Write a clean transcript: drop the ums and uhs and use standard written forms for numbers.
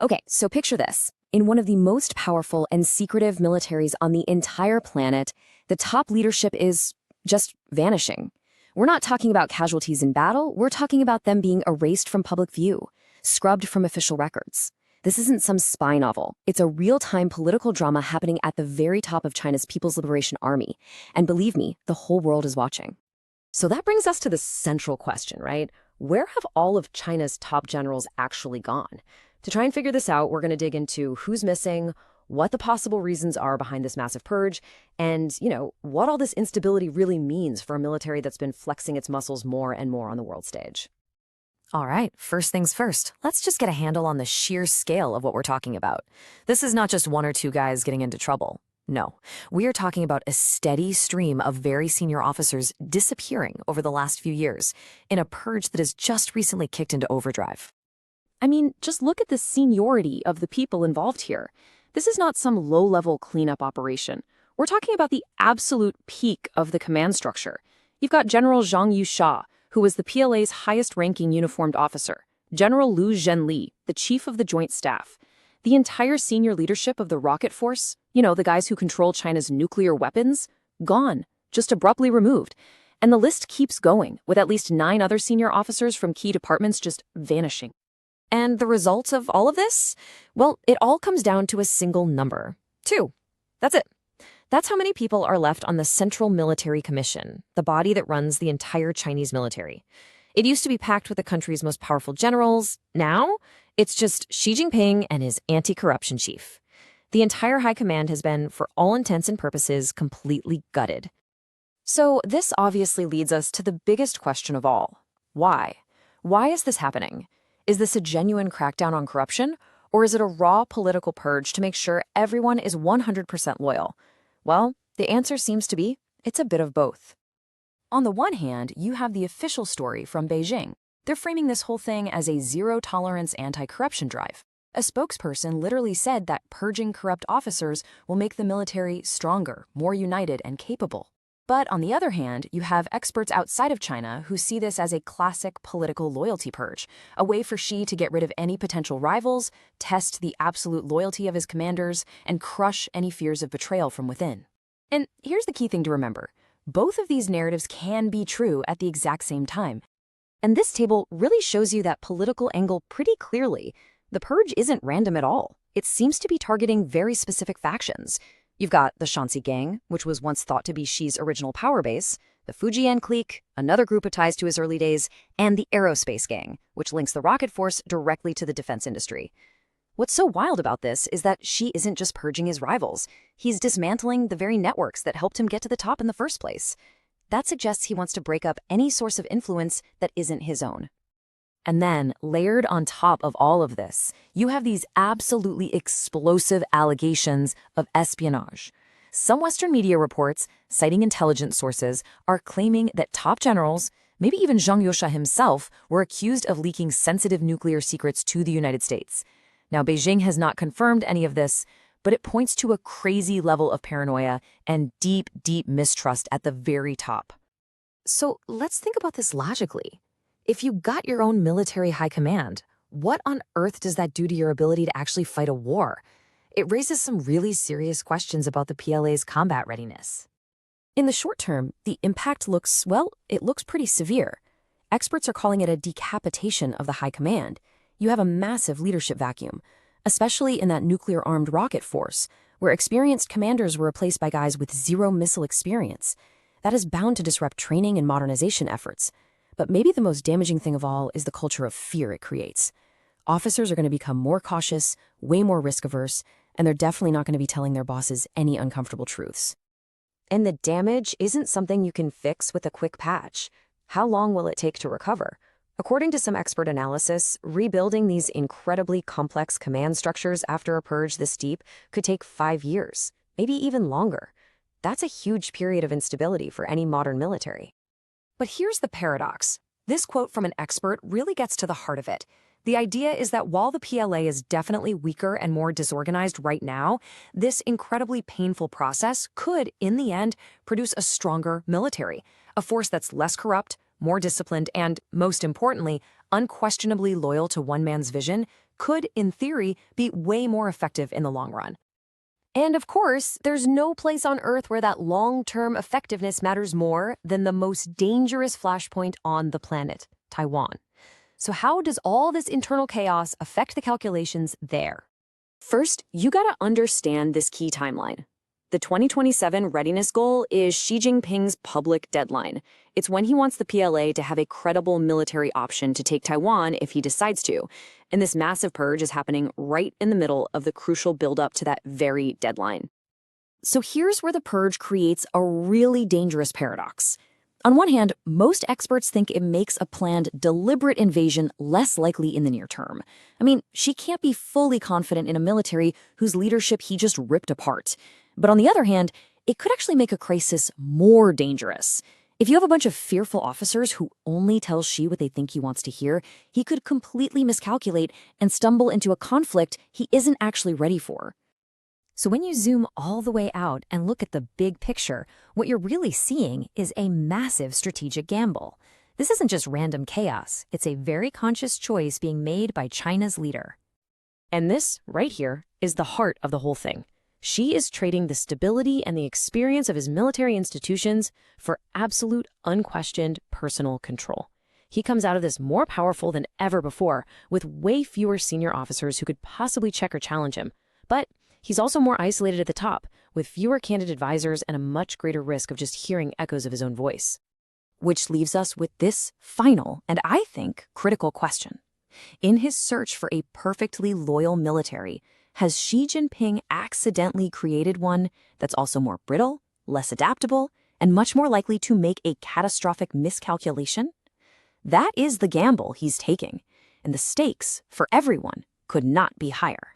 Okay, so picture this. In one of the most powerful and secretive militaries on the entire planet, the top leadership is just vanishing. We're not talking about casualties in battle, we're talking about them being erased from public view, scrubbed from official records. This isn't some spy novel. It's a real-time political drama happening at the very top of China's People's Liberation Army. And believe me, the whole world is watching. So that brings us to the central question, right? Where have all of China's top generals actually gone? To try and figure this out, we're going to dig into who's missing, what the possible reasons are behind this massive purge, and, what all this instability really means for a military that's been flexing its muscles more and more on the world stage. All right, first things first, let's just get a handle on the sheer scale of what we're talking about. This is not just one or two guys getting into trouble. No, we are talking about a steady stream of very senior officers disappearing over the last few years in a purge that has just recently kicked into overdrive. I mean, just look at the seniority of the people involved here. This is not some low-level cleanup operation. We're talking about the absolute peak of the command structure. You've got General Zhang Youxia, who was the PLA's highest-ranking uniformed officer, General Liu Zhenli, the chief of the Joint Staff, the entire senior leadership of the rocket force, the guys who control China's nuclear weapons, gone, just abruptly removed. And the list keeps going, with at least 9 other senior officers from key departments just vanishing. And the result of all of this? Well, it all comes down to a single number. 2. That's it. That's how many people are left on the Central Military Commission, the body that runs the entire Chinese military. It used to be packed with the country's most powerful generals. Now, it's just Xi Jinping and his anti-corruption chief. The entire high command has been, for all intents and purposes, completely gutted. So this obviously leads us to the biggest question of all. Why? Why is this happening? Is this a genuine crackdown on corruption, or is it a raw political purge to make sure everyone is 100% loyal? Well, the answer seems to be it's a bit of both. On the one hand, you have the official story from Beijing. They're framing this whole thing as a zero-tolerance anti-corruption drive. A spokesperson literally said that purging corrupt officers will make the military stronger, more united, and capable. But on the other hand, you have experts outside of China who see this as a classic political loyalty purge, a way for Xi to get rid of any potential rivals, test the absolute loyalty of his commanders, and crush any fears of betrayal from within. And here's the key thing to remember. Both of these narratives can be true at the exact same time. And this table really shows you that political angle pretty clearly. The purge isn't random at all. It seems to be targeting very specific factions. You've got the Shaanxi gang, which was once thought to be Xi's original power base, the Fujian clique, another group of ties to his early days, and the aerospace gang, which links the rocket force directly to the defense industry. What's so wild about this is that Xi isn't just purging his rivals. He's dismantling the very networks that helped him get to the top in the first place. That suggests he wants to break up any source of influence that isn't his own. And then, layered on top of all of this, you have these absolutely explosive allegations of espionage. Some Western media reports, citing intelligence sources, are claiming that top generals, maybe even Zhang Youxia himself, were accused of leaking sensitive nuclear secrets to the United States. Now, Beijing has not confirmed any of this, but it points to a crazy level of paranoia and deep, deep mistrust at the very top. So let's think about this logically. If you got your own military high command, what on earth does that do to your ability to actually fight a war? It raises some really serious questions about the PLA's combat readiness. In the short term, the impact looks pretty severe. Experts are calling it a decapitation of the high command. You have a massive leadership vacuum, especially in that nuclear-armed rocket force, where experienced commanders were replaced by guys with zero missile experience. That is bound to disrupt training and modernization efforts. But maybe the most damaging thing of all is the culture of fear it creates. Officers are going to become more cautious, way more risk-averse, and they're definitely not going to be telling their bosses any uncomfortable truths. And the damage isn't something you can fix with a quick patch. How long will it take to recover? According to some expert analysis, rebuilding these incredibly complex command structures after a purge this deep could take 5 years, maybe even longer. That's a huge period of instability for any modern military. But here's the paradox. This quote from an expert really gets to the heart of it. The idea is that while the PLA is definitely weaker and more disorganized right now, this incredibly painful process could, in the end, produce a stronger military, a force that's less corrupt, more disciplined, and, most importantly, unquestionably loyal to one man's vision, could, in theory, be way more effective in the long run. And of course, there's no place on Earth where that long-term effectiveness matters more than the most dangerous flashpoint on the planet, Taiwan. So how does all this internal chaos affect the calculations there? First, you gotta understand this key timeline. The 2027 readiness goal is Xi Jinping's public deadline. It's when he wants the PLA to have a credible military option to take Taiwan if he decides to. And this massive purge is happening right in the middle of the crucial buildup to that very deadline. So here's where the purge creates a really dangerous paradox. On one hand, most experts think it makes a planned, deliberate invasion less likely in the near term. I mean, Xi can't be fully confident in a military whose leadership he just ripped apart. But on the other hand, it could actually make a crisis more dangerous. If you have a bunch of fearful officers who only tell Xi what they think he wants to hear, he could completely miscalculate and stumble into a conflict he isn't actually ready for. So when you zoom all the way out and look at the big picture, what you're really seeing is a massive strategic gamble. This isn't just random chaos. It's a very conscious choice being made by China's leader. And this, right here, is the heart of the whole thing. Xi is trading the stability and the experience of his military institutions for absolute, unquestioned personal control. He comes out of this more powerful than ever before, with way fewer senior officers who could possibly check or challenge him. But he's also more isolated at the top, with fewer candid advisors and a much greater risk of just hearing echoes of his own voice. Which leaves us with this final, and I think, critical question. In his search for a perfectly loyal military, has Xi Jinping accidentally created one that's also more brittle, less adaptable, and much more likely to make a catastrophic miscalculation? That is the gamble he's taking, and the stakes for everyone could not be higher.